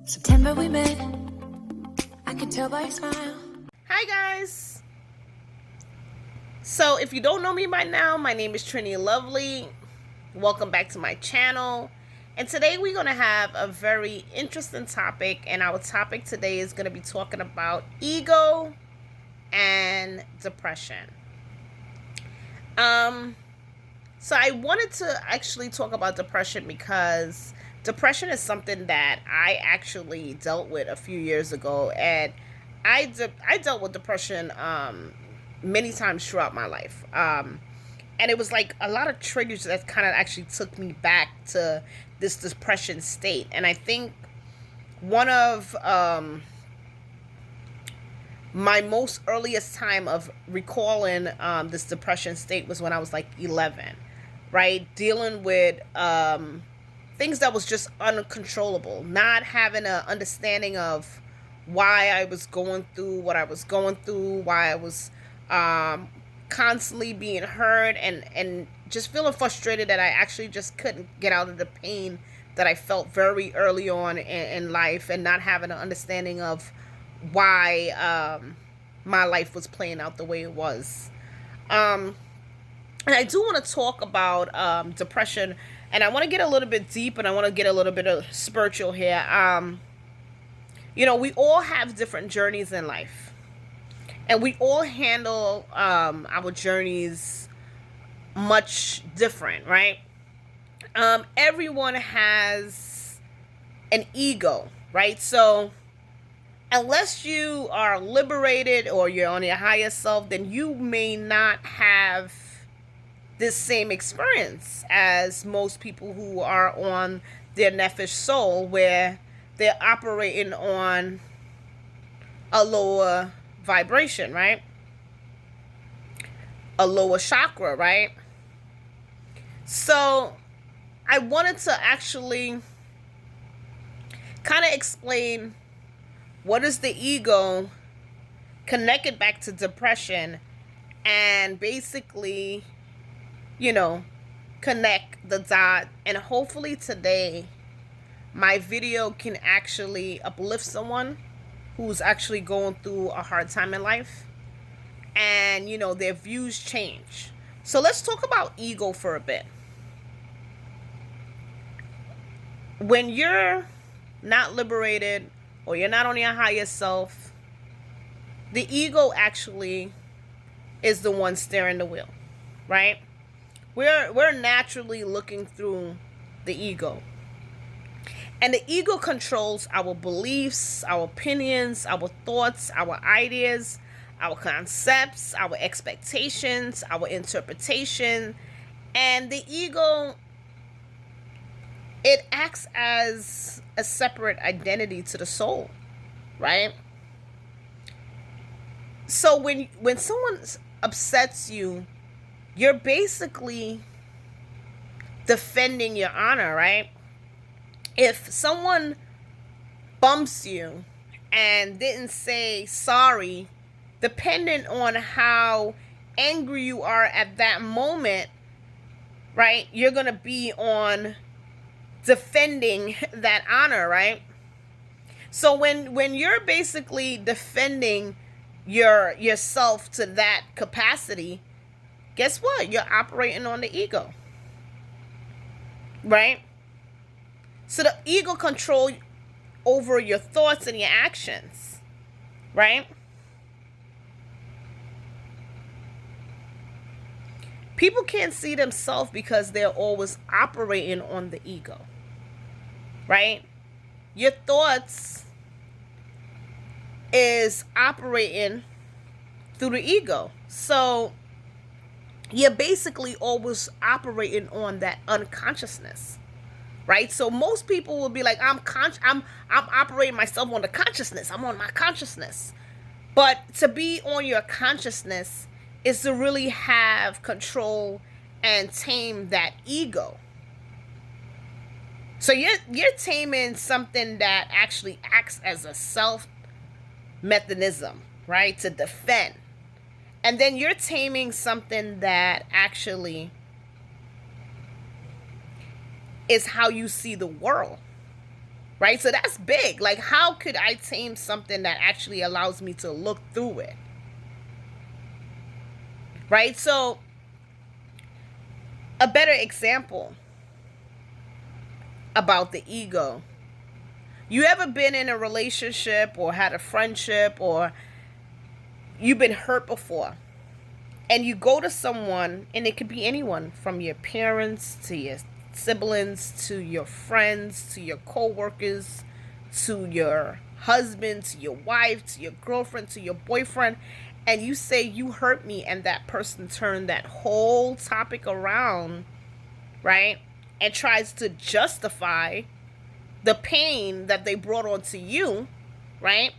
September we met, I can tell by your smile. Hi guys. So if you don't know me by now, my name is Trini Lovely. Welcome back to my channel. And today we're going to have a very interesting topic, and our topic today is going to be talking about ego and depression. So I wanted to actually talk about depression because depression is something that I actually dealt with a few years ago, and I dealt with depression many times throughout my life. And it was like a lot of triggers that kind of actually took me back to this depression state. And I think one of my most earliest time of recalling this depression state was when I was like 11, right? Dealing with things that was just uncontrollable, not having an understanding of why I was going through what I was going through, why I was constantly being hurt, and just feeling frustrated that I actually just couldn't get out of the pain that I felt very early on in life, and not having an understanding of why my life was playing out the way it was. And I do want to talk about depression, and I want to get a little bit deep, and I want to get a little bit of spiritual here. We all have different journeys in life, and we all handle our journeys much different, right? Everyone has an ego, right? So unless you are liberated or you're on your higher self, then you may not have this same experience as most people who are on their nephesh soul, where they're operating on a lower vibration, right? A lower chakra, right? So I wanted to actually kind of explain what is the ego, connect it back to depression, and basically, connect the dot. And hopefully today my video can actually uplift someone who's actually going through a hard time in life, and their views change. So let's talk about ego for a bit. When you're not liberated or you're not on your higher self, the ego actually is the one steering the wheel, right? We're naturally looking through the ego. And the ego controls our beliefs, our opinions, our thoughts, our ideas, our concepts, our expectations, our interpretation. And the ego, it acts as a separate identity to the soul, right? So when someone upsets you, you're basically defending your honor, right? If someone bumps you and didn't say sorry, depending on how angry you are at that moment, right, you're going to be on defending that honor, right? So when you're basically defending yourself to that capacity, guess what? You're operating on the ego, right? So the ego control over your thoughts and your actions, right? People can't see themselves because they're always operating on the ego, right? Your thoughts is operating through the ego. So you're basically always operating on that unconsciousness, right? So most people will be like, I'm operating myself on the consciousness. I'm on my consciousness. But to be on your consciousness is to really have control and tame that ego. So you're taming something that actually acts as a self mechanism, right? To defend. And then you're taming something that actually is how you see the world, right? So that's big. Like, how could I tame something that actually allows me to look through it, right? So a better example about the ego. You ever been in a relationship or had a friendship, or you've been hurt before, and you go to someone, and it could be anyone from your parents to your siblings to your friends to your co-workers to your husband to your wife to your girlfriend to your boyfriend, and you say you hurt me, and that person turned that whole topic around, right, and tries to justify the pain that they brought onto you, right,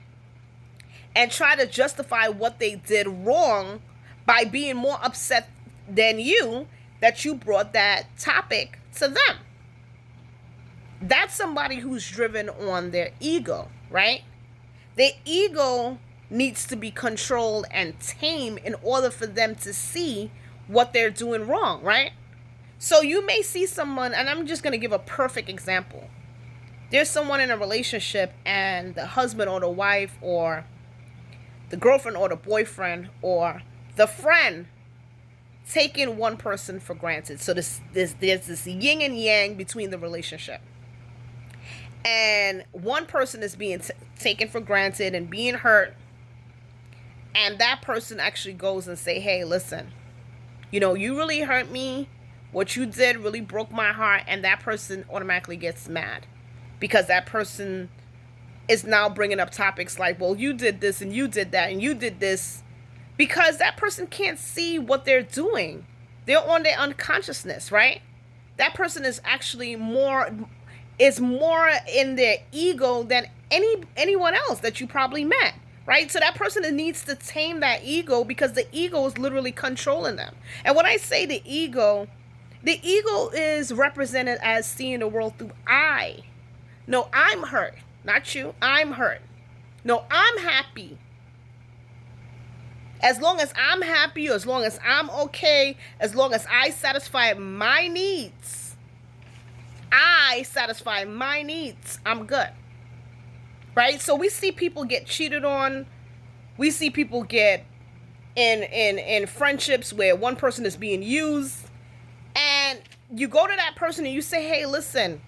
and try to justify what they did wrong by being more upset than you that you brought that topic to them. That's somebody who's driven on their ego, right? Their ego needs to be controlled and tamed in order for them to see what they're doing wrong, right? So you may see someone, and I'm just going to give a perfect example. There's someone in a relationship, and the husband or the wife or the girlfriend or the boyfriend or the friend taking one person for granted. So there's this yin and yang between the relationship. And one person is being taken for granted and being hurt. And that person actually goes and say, hey, listen, you really hurt me. What you did really broke my heart. And that person automatically gets mad because that person is now bringing up topics like, well, you did this and you did that and you did this, because that person can't see what they're doing. They're on their unconsciousness, right? That person is actually more in their ego than anyone else that you probably met, right? So that person needs to tame that ego, because the ego is literally controlling them. And when I say the ego is represented as seeing the world through I. No, I'm hurt. Not you. I'm hurt. No, I'm happy. As long as I'm happy, or as long as I'm okay, as long as I satisfy my needs, I'm good. Right? So we see people get cheated on. We see people get in friendships where one person is being used. And you go to that person and you say, hey, listen,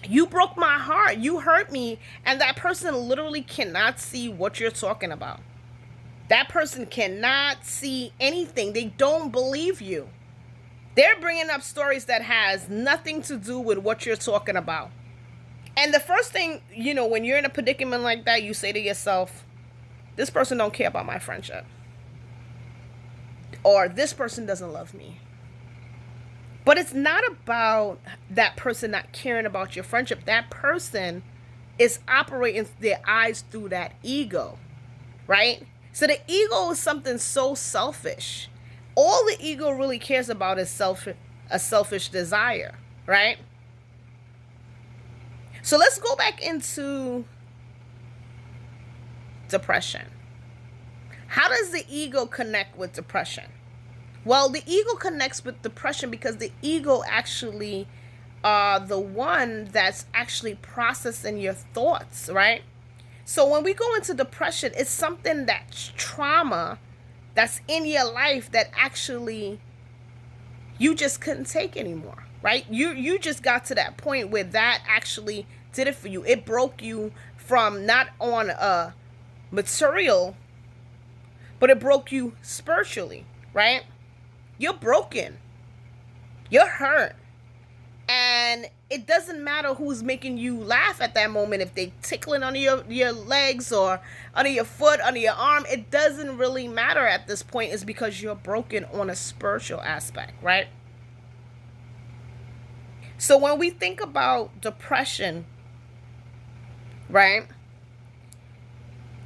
you broke my heart. You hurt me. And that person literally cannot see what you're talking about. That person cannot see anything. They don't believe you. They're bringing up stories that has nothing to do with what you're talking about. And the first thing, when you're in a predicament like that, you say to yourself, this person don't care about my friendship. Or this person doesn't love me. But it's not about that person not caring about your friendship. That person is operating their eyes through that ego, right? So the ego is something so selfish. All the ego really cares about is a selfish desire, right? So let's go back into depression. How does the ego connect with depression? Well, the ego connects with depression because the ego actually the one that's actually processing your thoughts, right? So when we go into depression, it's something that's trauma that's in your life that actually you just couldn't take anymore, right? You just got to that point where that actually did it for you. It broke you from not on a material, but it broke you spiritually, right? You're broken. You're hurt. And it doesn't matter who's making you laugh at that moment. If they tickling under your legs or under your foot, under your arm, it doesn't really matter at this point. It's because you're broken on a spiritual aspect, right? So when we think about depression, right,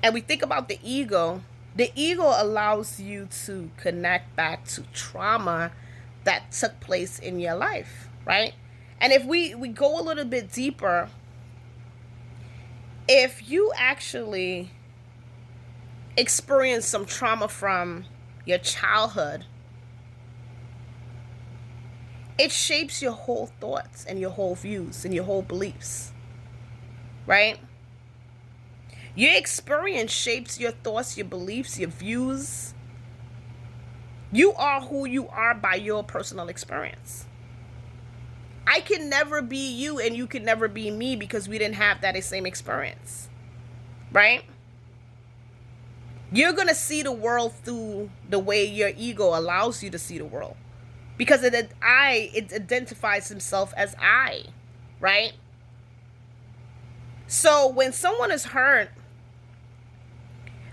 and we think about the ego allows you to connect back to trauma that took place in your life, right? And if we go a little bit deeper, if you actually experience some trauma from your childhood, it shapes your whole thoughts and your whole views and your whole beliefs. right? Your experience shapes your thoughts, your beliefs, your views. You are who you are by your personal experience. I can never be you and you can never be me because we didn't have that same experience, right? You're going to see the world through the way your ego allows you to see the world, because it identifies himself as I, right? So when someone is hurt,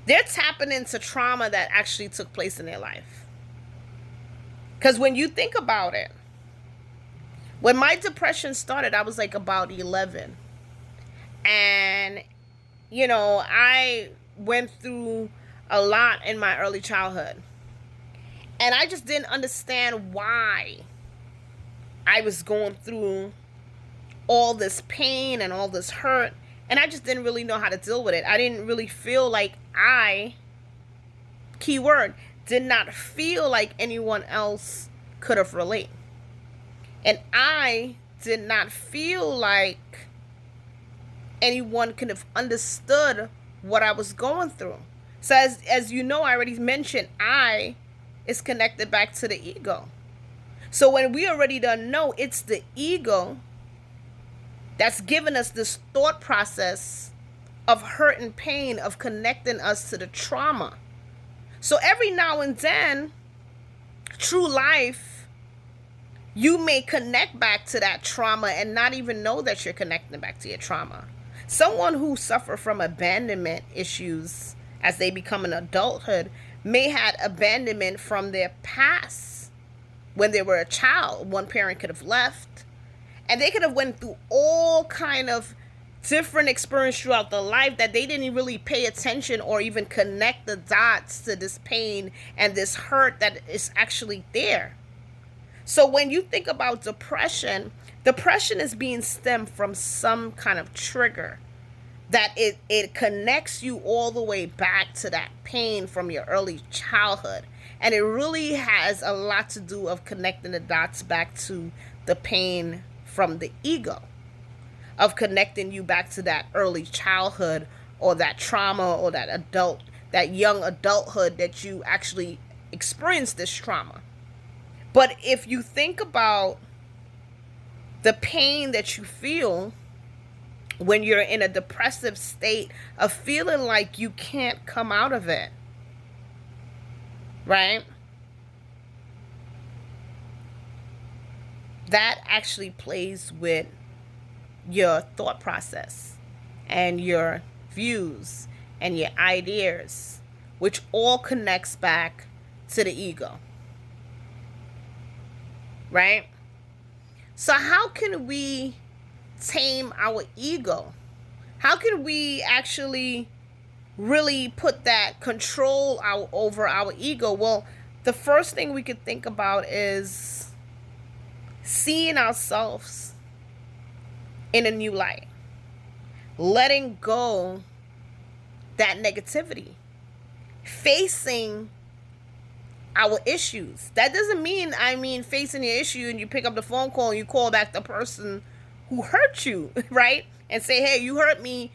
they're tapping into trauma that actually took place in their life. Because when you think about it, when my depression started, I was like about 11. And, I went through a lot in my early childhood. And I just didn't understand why I was going through all this pain and all this hurt. And I just didn't really know how to deal with it. I didn't really feel like keyword, did not feel like anyone else could have relate. And I did not feel like anyone could have understood what I was going through. So as you know, I already mentioned, I is connected back to the ego. So when we already don't know, it's the ego that's given us this thought process of hurt and pain, of connecting us to the trauma. So every now and then, through life, you may connect back to that trauma and not even know that you're connecting back to your trauma. Someone who suffer from abandonment issues as they become an adulthood may had abandonment from their past. When they were a child, one parent could have left, and they could have went through all kind of different experience throughout the life that they didn't really pay attention or even connect the dots to this pain and this hurt that is actually there. So when you think about depression is being stemmed from some kind of trigger that it connects you all the way back to that pain from your early childhood. And it really has a lot to do of connecting the dots back to the pain from the ego, of connecting you back to that early childhood or that trauma or that young adulthood that you actually experienced this trauma. But if you think about the pain that you feel when you're in a depressive state of feeling like you can't come out of it, right? That actually plays with your thought process and your views and your ideas, which all connects back to the ego, right? So how can we tame our ego? How can we actually really put that control over our ego? Well, the first thing we could think about is seeing ourselves in a new light, letting go that negativity, facing our issues. That doesn't mean facing your issue and you pick up the phone call and you call back the person who hurt you, right? And say, hey, you hurt me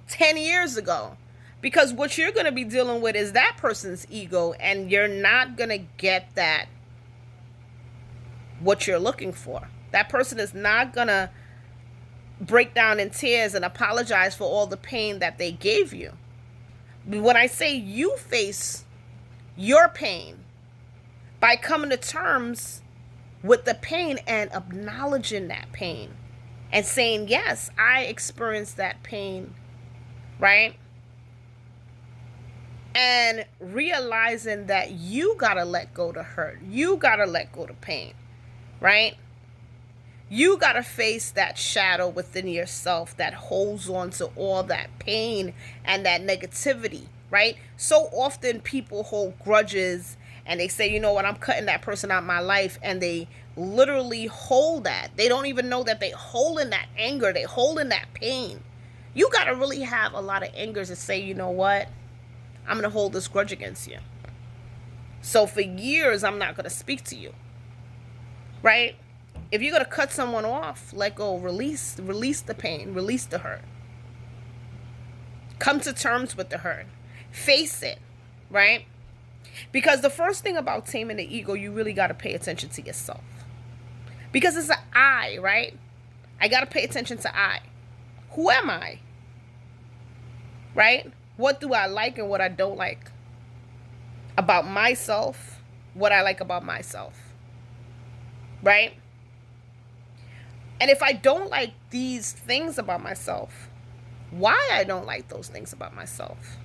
10 years ago. Because what you're going to be dealing with is that person's ego, and you're not going to get that, what you're looking for. That person is not going to break down in tears and apologize for all the pain that they gave you. When I say you face your pain by coming to terms with the pain and acknowledging that pain and saying, yes, I experienced that pain, right? And realizing that you got to let go to hurt. You got to let go to pain, right? You got to face that shadow within yourself that holds on to all that pain and that negativity, right? So often people hold grudges and they say, you know what, I'm cutting that person out of my life, and they literally hold that. They don't even know that they holding that anger. They holding that pain. You got to really have a lot of anger to say, you know what, I'm going to hold this grudge against you. So for years, I'm not going to speak to you, right? If you're going to cut someone off, let go, release the pain, release the hurt, Come to terms with the hurt. Face it, right? Because the first thing about taming the ego, you really got to pay attention to yourself. Because it's an I, right? I got to pay attention to I. Who am I? Right? What do I like and what I don't like about myself? What I like about myself. Right? And if I don't like these things about myself, why I don't like those things about myself?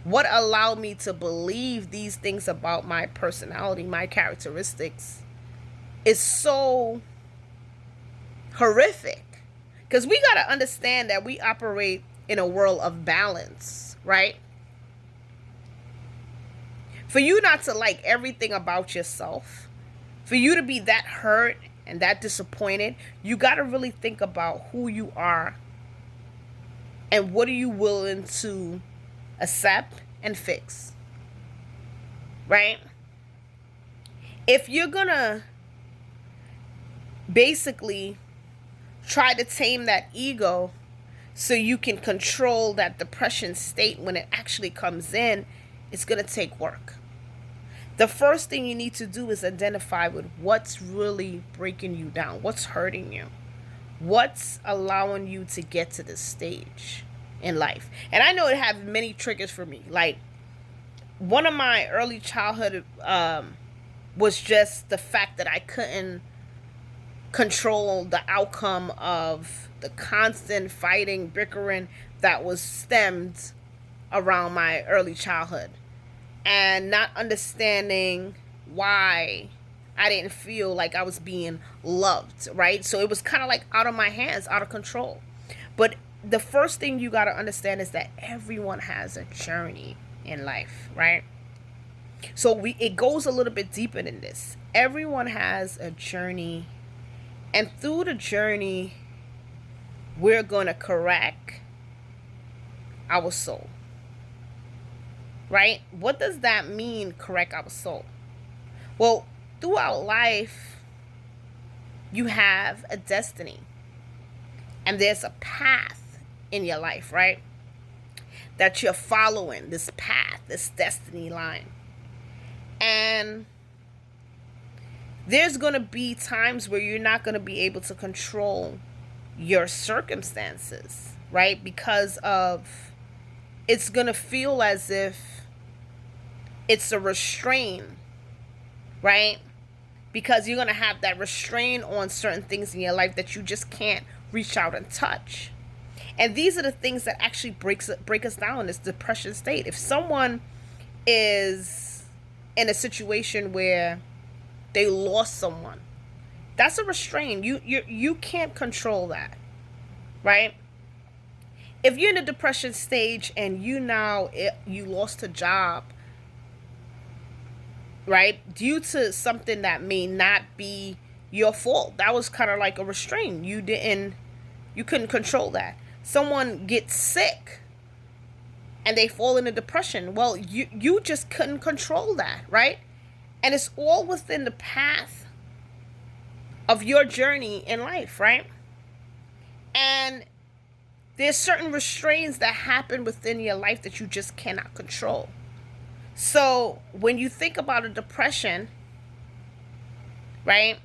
What allowed me to believe these things about my personality, my characteristics, is so horrific. Because we got to understand that we operate in a world of balance, right? For you not to like everything about yourself, for you to be that hurt and that disappointed, you got to really think about who you are and what are you willing to accept and fix, right? If you're gonna basically try to tame that ego so you can control that depression state when it actually comes in, it's gonna take work. The first thing you need to do is identify with what's really breaking you down, what's hurting you, what's allowing you to get to this stage in life. And I know it has many triggers for me. Like, one of my early childhood was just the fact that I couldn't control the outcome of the constant fighting, bickering that was stemmed around my early childhood, and not understanding why I didn't feel like I was being loved, right? So it was kind of like out of my hands, out of control. But the first thing you got to understand is that everyone has a journey in life, right? So it goes a little bit deeper than this. Everyone has a journey, and through the journey, we're going to correct our soul, right? What does that mean, correct our soul? Well, throughout life, you have a destiny, and there's a path in your life, right? That you're following, this path, this destiny line. And there's going to be times where you're not going to be able to control your circumstances, right? Because of, it's going to feel as if it's a restraint, right? Because you're going to have that restraint on certain things in your life that you just can't reach out and touch. And these are the things that actually break us down in this depression state. If someone is in a situation where they lost someone, that's a restraint. You can't control that, right? If you're in a depression stage and you lost a job, right, due to something that may not be your fault, that was kind of like a restraint. You couldn't control that. Someone gets sick and they fall into depression. Well, you just couldn't control that, right? And it's all within the path of your journey in life, right? And there's certain restraints that happen within your life that you just cannot control. So when you think about a depression, right,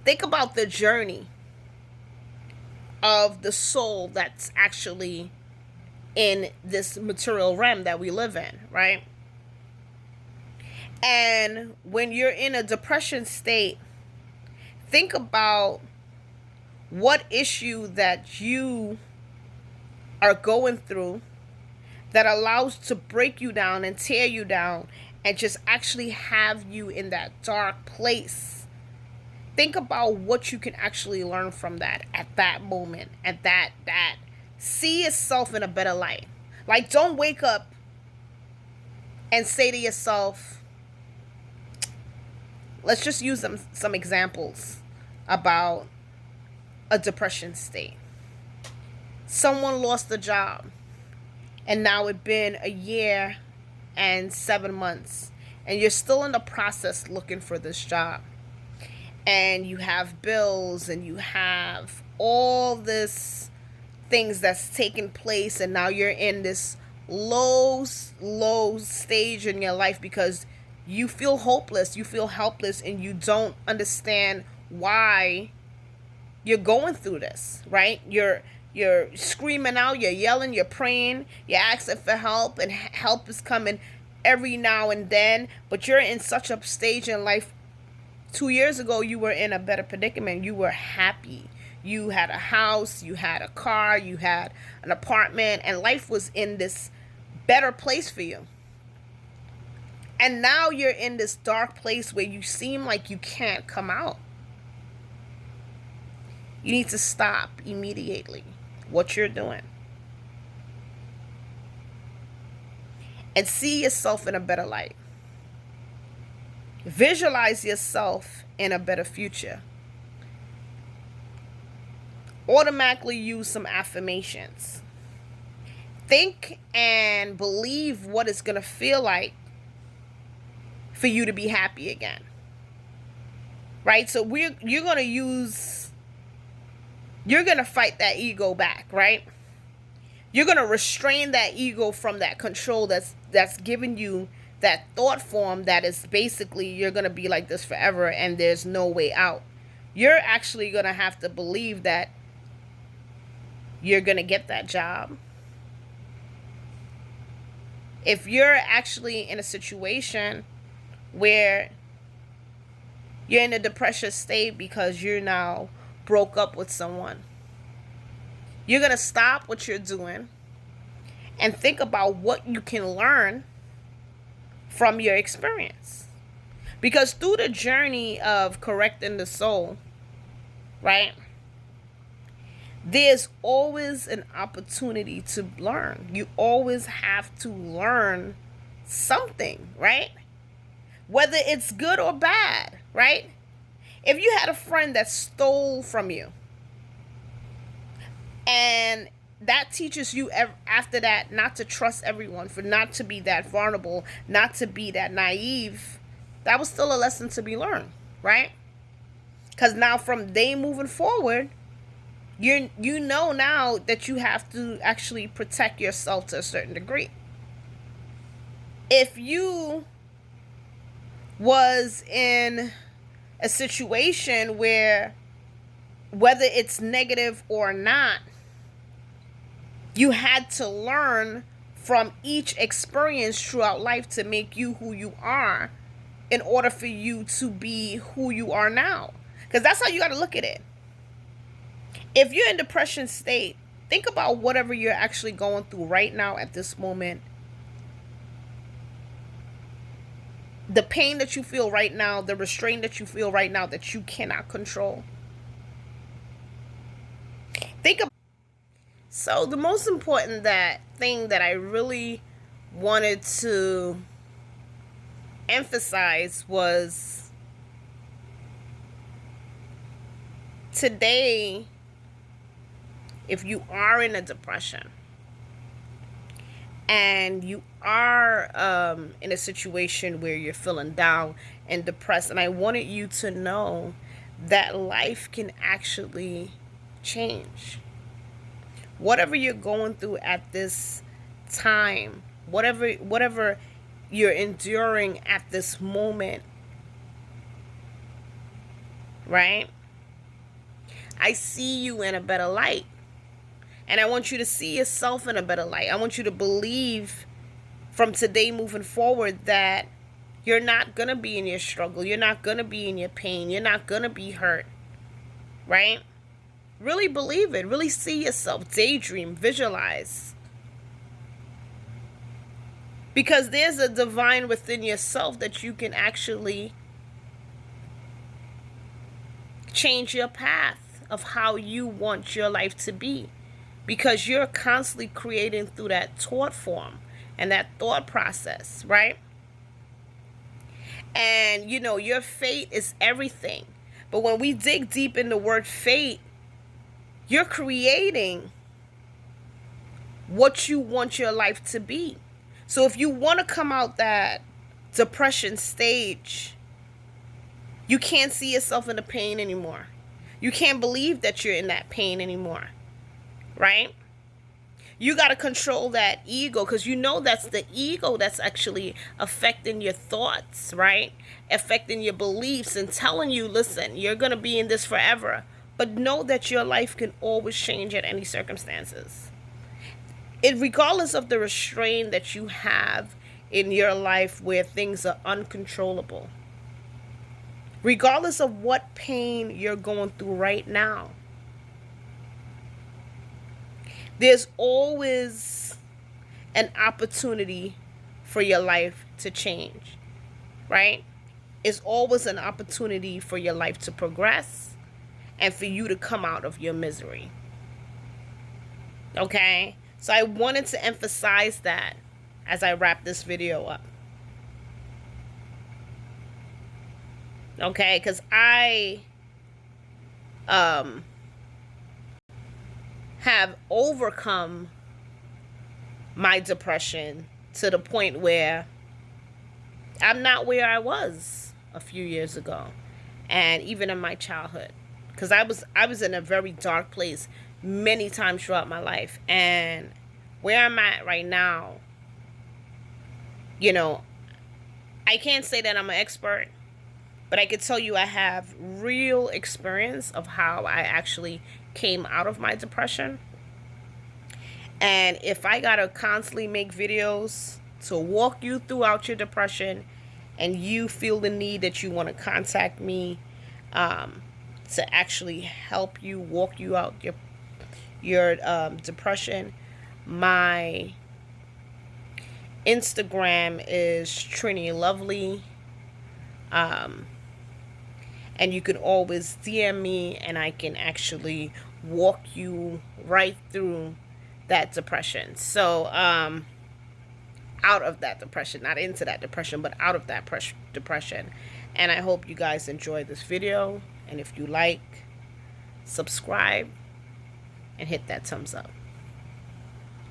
think about the journey of the soul that's actually in this material realm that we live in, right? And when you're in a depression state, think about what issue that you are going through that allows to break you down and tear you down and just actually have you in that dark place. Think about what you can actually learn from that at that moment, at that see yourself in a better light. Like, don't wake up and say to yourself, let's just use some examples about a depression state. Someone lost a job, and now it's been a year and 7 months, and you're still in the process looking for this job. And you have bills, and you have all this things that's taking place, and now you're in this low stage in your life because you feel hopeless, you feel helpless, and you don't understand why you're going through this, right? You're screaming out, you're yelling, you're praying, you're asking for help, and help is coming every now and then, but you're in such a stage in life. 2 years ago, you were in a better predicament. You were happy. You had a house, you had a car, you had an apartment, and life was in this better place for you. And now you're in this dark place where you seem like you can't come out. You need to stop immediately what you're doing and see yourself in a better light. Visualize yourself in a better future. Automatically use some affirmations. Think and believe what it's going to feel like for you to be happy again. Right? So you're going to fight that ego back, right? You're going to restrain that ego from that control that's giving you that thought form that is basically you're going to be like this forever and there's no way out. You're actually going to have to believe that you're going to get that job. If you're actually in a situation where you're in a depression state because you're now broke up with someone, you're going to stop what you're doing and think about what you can learn from your experience. Because through the journey of correcting the soul, right, there's always an opportunity to learn. You always have to learn something, right? Whether it's good or bad, right? If you had a friend that stole from you, and that teaches you after that not to trust everyone, for not to be that vulnerable, not to be that naive, that was still a lesson to be learned, right? Because now from day moving forward, you know now that you have to actually protect yourself to a certain degree. If you was in a situation where, whether it's negative or not, you had to learn from each experience throughout life to make you who you are in order for you to be who you are now. Because that's how you got to look at it. If you're in depression state, think about whatever you're actually going through right now at this moment. The pain that you feel right now, the restraint that you feel right now that you cannot control. Think about. So the most important thing that I really wanted to emphasize was today, if you are in a depression and you are in a situation where you're feeling down and depressed, and I wanted you to know that life can actually change. Whatever you're going through at this time, whatever you're enduring at this moment, right? I see you in a better light. And I want you to see yourself in a better light. I want you to believe from today moving forward that you're not going to be in your struggle. You're not going to be in your pain. You're not going to be hurt, right? Really believe it. Really see yourself. Daydream. Visualize. Because there's a divine within yourself that you can actually change your path of how you want your life to be. Because you're constantly creating through that thought form and that thought process, right? And, you know, your fate is everything. But when we dig deep in the word fate, you're creating what you want your life to be. So if you want to come out that depression stage, you can't see yourself in the pain anymore. You can't believe that you're in that pain anymore. right? You got to control that ego, because you know that's the ego that's actually affecting your thoughts, right? Affecting your beliefs and telling you, listen, you're going to be in this forever. But know that your life can always change at any circumstances. Regardless of the restraint that you have in your life where things are uncontrollable. Regardless of what pain you're going through right now. There's always an opportunity for your life to change, right? It's always an opportunity for your life to progress and for you to come out of your misery. Okay? So I wanted to emphasize that as I wrap this video up. Okay? Because I have overcome my depression to the point where I'm not where I was a few years ago, and even in my childhood, because I was in a very dark place many times throughout my life. And where I'm at right now, you know, I can't say that I'm an expert, but I can tell you I have real experience of how I actually came out of my depression. And if I gotta constantly make videos to walk you throughout your depression, and you feel the need that you want to contact me to actually help you walk you out your depression, my Instagram is Trini Lovely. And you can always DM me, and I can actually walk you right through that depression. So, out of that depression, not into that depression, but out of that depression. And I hope you guys enjoyed this video. And if you like, subscribe and hit that thumbs up.